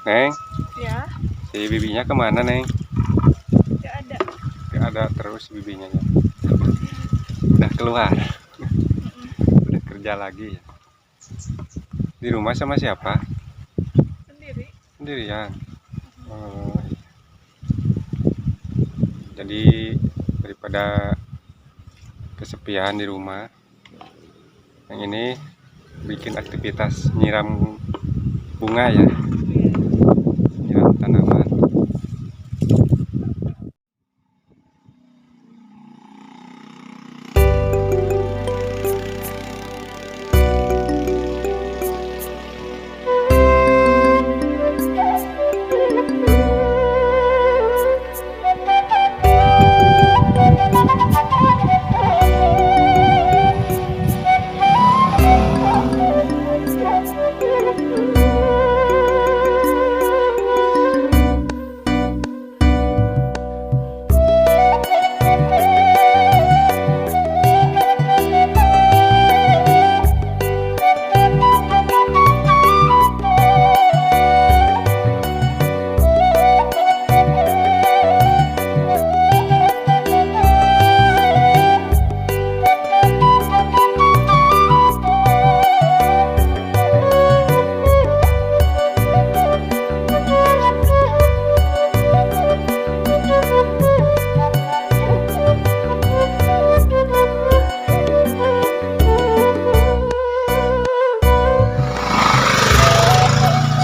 Neng, Ya, si bibinya kemana, Neng? nggak ada. Gak ada terus bibinya ya. Udah keluar, udah kerja lagi ya. Di rumah sama siapa? Sendiri. Sendirian. Oh, jadi daripada kesepian di rumah, yang ini bikin aktivitas nyiram bunga ya, Iya. nyiram tanaman.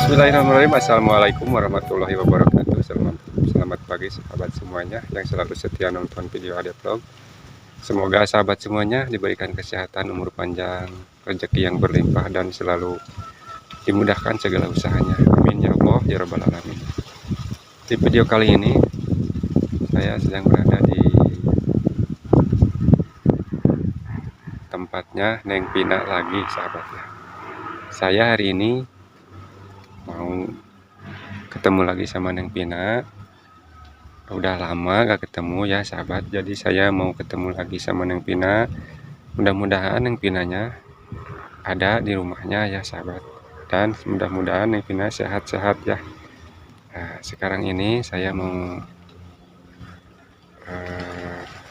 Bismillahirrahmanirrahim. Assalamualaikum warahmatullahi wabarakatuh. Selamat pagi sahabat semuanya yang selalu setia nonton video Ade Vlog. Semoga sahabat semuanya diberikan kesehatan, umur panjang, rezeki yang berlimpah, dan selalu dimudahkan segala usahanya. Amin ya Allah ya rabbal alamin. Di video kali ini saya sedang berada di tempatnya Neng Pina lagi, sahabatnya. Saya hari ini mau ketemu lagi sama Neng Pina. Udah lama gak ketemu ya sahabat, jadi saya mau ketemu lagi sama Neng Pina. Mudah-mudahan Neng Pinanya ada di rumahnya ya sahabat, dan mudah-mudahan Neng Pina sehat-sehat ya. Nah, sekarang ini saya mau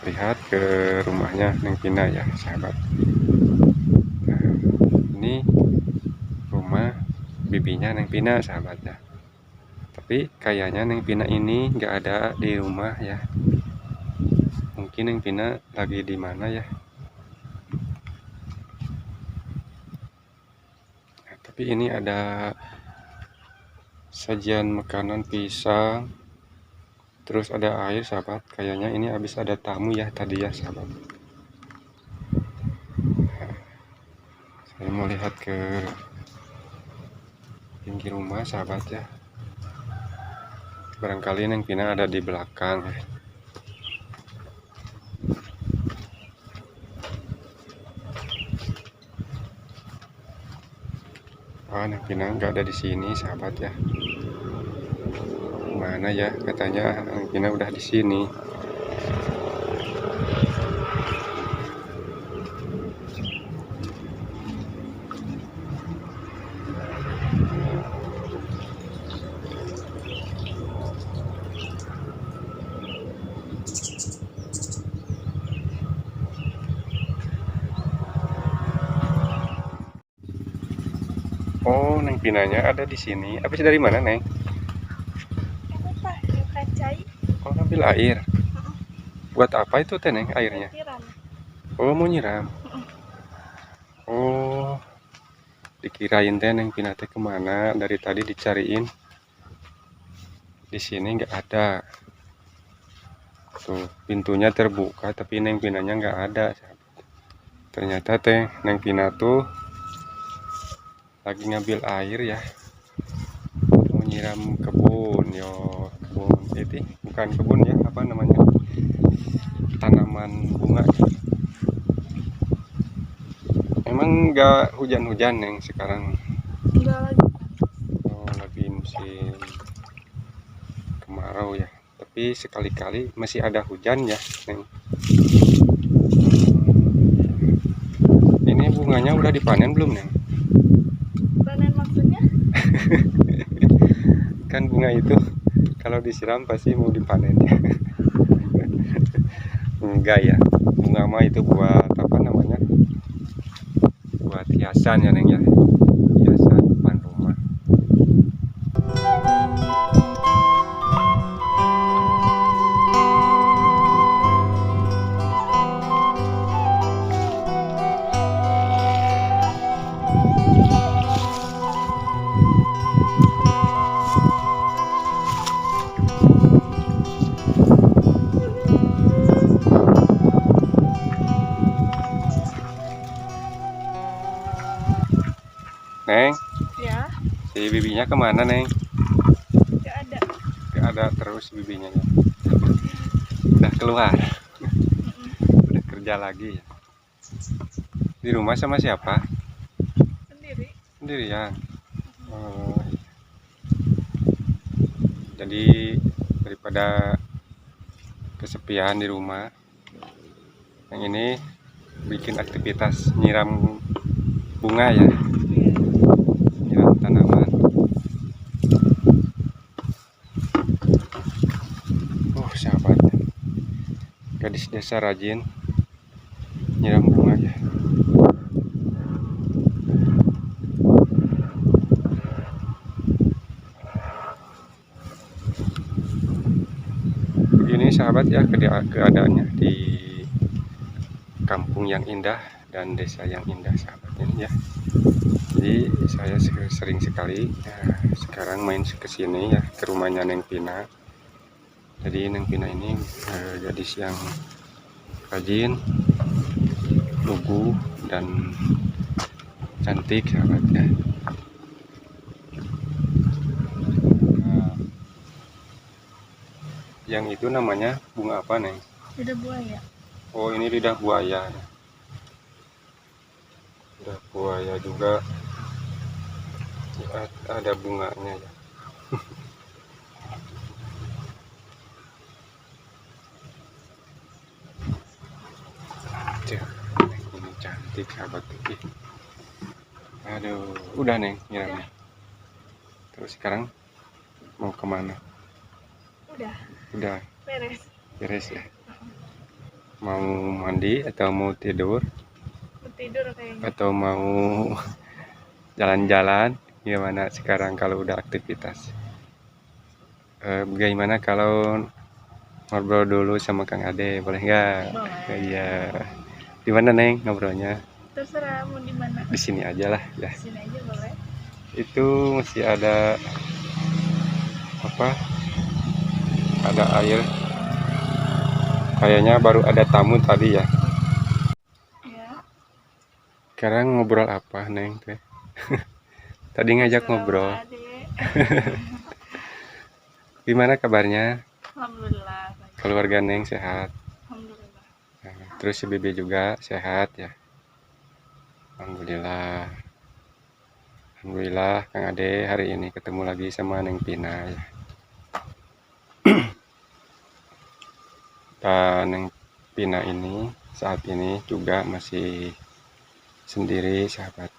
lihat ke rumahnya Neng Pina ya sahabat. Nah, ini rumah bibinya Neng Pina sahabatnya. Tapi kayaknya Neng Pina ini nggak ada di rumah ya. Mungkin Neng Pina lagi di mana ya. Nah, tapi ini ada sajian makanan pisang. Terus ada air sahabat. Kayaknya ini habis ada tamu ya tadi ya sahabat. Nah, saya mau lihat ke pinggir rumah sahabat ya. Barangkali Neng Pina ada di belakang ya. Wah, Neng Pina nggak ada di sini sahabat ya. Mana ya? Katanya Neng Pina udah di sini. Oh, Neng Pinanya ada di sini. Habis dari mana, Neng? Apa? Kacai. Oh, ngambil air. Buat apa itu teh, Neng, airnya? Tiram. Oh, mau nyiram. Oh, dikirain teh Neng Pina teh kemana? Dari tadi dicariin. Di sini nggak ada. Tuh, pintunya terbuka, tapi Neng Pinanya nggak ada. Ternyata teh Neng Pina tuh lagi ngambil air ya. Mau nyiram kebun, yo kebun itu bukan kebun ya, apa namanya? Tanaman bunga. Emang nggak hujan-hujan Neng sekarang? Enggak lagi. Oh, lagi musim kemarau ya. Tapi sekali-kali masih ada hujan ya, Neng. Ini bunganya udah dipanen belum, Neng? Panen maksudnya? Kan bunga itu kalau disiram pasti mau dipanen ya. Enggak ya, bunga mah itu buat apa namanya, buat hiasan ya Neng ya, hiasan depan rumah. Neng, Ya, si bibinya kemana Neng? nggak ada. Gak ada terus bibinya ya. Udah keluar, Mm-mm. udah kerja lagi ya. Di rumah sama siapa? Sendiri. Sendirian. Oh, iya. Jadi daripada kesepian di rumah, yang ini bikin aktivitas nyiram bunga ya, Iya. nyiram tanaman. Sahabat, gadis desa rajin nyiram bunga ya. Begini sahabat ya keadaannya di kampung yang indah dan desa yang indah sahabat ini ya. Jadi saya sering sekali ya, sekarang main ke sini ya, ke rumahnya Neng Pina. Jadi Neng Pina ini gadis yang rajin, lugu dan cantik sahabat ya. Nah, yang itu namanya bunga apa Neng? Lidah buaya. Oh ini lidah buaya. Lidah buaya juga ada bunganya ya. Ini cantik sahabat. Aduh, udah Neng nyiramnya. Terus sekarang mau kemana? Udah, Udah beres. beres ya. Mau mandi atau mau tidur Mau tidur kayaknya. atau mau jalan-jalan? Gimana sekarang kalau udah aktivitas? Bagaimana kalau ngobrol dulu sama Kang Ade, boleh nggak? Boleh. Iya. Di mana Neng ngobrolnya? Terserah mau di mana. Di sini aja lah ya. Sini aja boleh. Itu masih ada apa? Ada air. Kayaknya baru ada tamu tadi ya. Ya. Sekarang ngobrol apa Neng teh? Tadi ngajak ngobrol. Adek. Gimana kabarnya? Alhamdulillah. Baik. Keluarga Neng sehat? Alhamdulillah. Nah, terus si Bibi juga sehat ya? Alhamdulillah. Alhamdulillah Kang Ade hari ini ketemu lagi sama Neng Pina ya. Dan Neng Pina ini saat ini juga masih sendiri sahabat.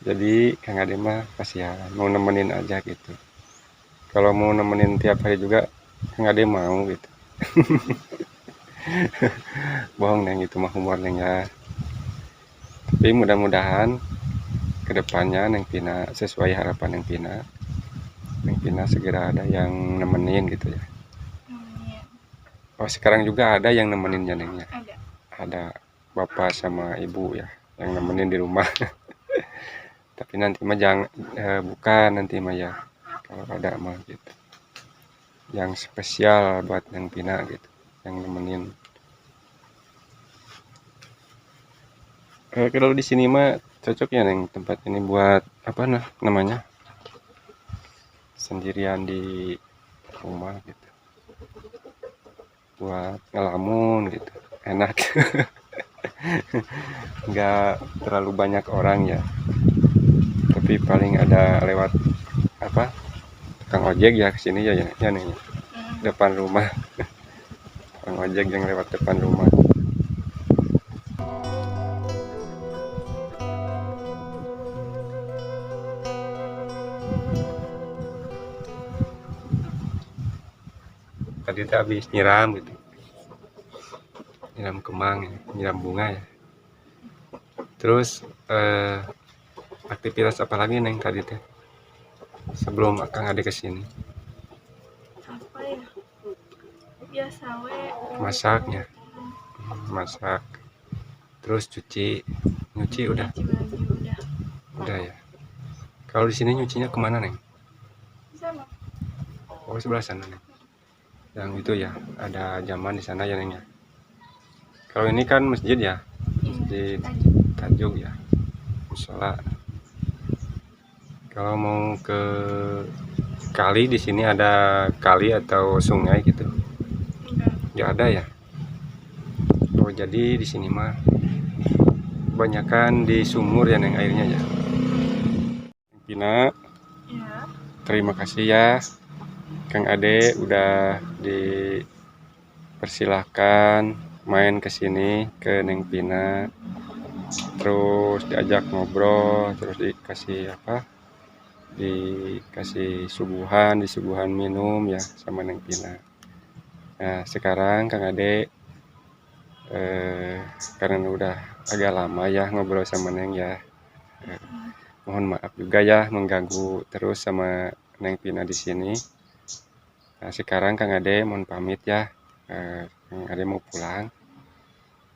Jadi Kang Ade mah kasihan, mau nemenin aja gitu. Kalau mau nemenin tiap hari juga Kang Ade mau gitu. Bohong Neng, itu mah humor Neng ya. Tapi mudah-mudahan kedepannya Neng Pina sesuai harapan Neng Pina segera ada yang nemenin gitu ya. Amin. Oh sekarang juga ada yang nemenin ya Neng ya. Ada. Ada bapak sama ibu ya yang nemenin di rumah. Tapi nanti mah jangan bukan nanti mah ya, kalau ada mah gitu yang spesial buat Neng Pina gitu yang nemenin. Kalau di sini mah cocok ya Neng tempat ini buat apa namanya, sendirian di rumah gitu, buat ngelamun gitu, enak. Nggak terlalu banyak orang ya, tapi paling ada lewat apa tukang ojek ya kesini ya nih depan rumah. Tukang ojek yang lewat depan rumah. tadi habis nyiram gitu, nyiram kembang ya, nyiram bunga ya. Terus aktivitas apa lagi Neng tadi teh sebelum Akang Ade kesini? Apa ya? Biasa we. Masaknya, masak. Terus nyuci udah, Cuci baju udah. udah ya. Kalau di sini nyucinya kemana Neng? Sama. Oh sebelah sana Neng. Yang itu ya, ada zaman di sana ya Neng ya. Kalau ini kan masjid ya, masjid Tajuk ya, musola. Kalau mau ke kali di sini ada kali atau sungai gitu? Enggak. Nggak ada ya. Oh jadi di sini mah kebanyakan di sumur ya Neng airnya ya. Pina, Ya. terima kasih ya Kang Ade udah dipersilahkan main ke sini ke Neng Pina. Terus diajak ngobrol, terus dikasih apa? Dikasih disuguhan minum ya sama Neng Pina. Nah sekarang Kang Ade karena udah agak lama ya ngobrol sama Neng ya, mohon maaf juga ya mengganggu terus sama Neng Pina di sini. Nah sekarang Kang Ade mohon pamit ya, Kang Ade mau pulang.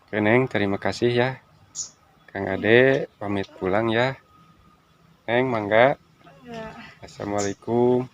Oke Neng, terima kasih ya. Kang Ade pamit pulang ya. Neng, mangga. Enggak. Assalamualaikum.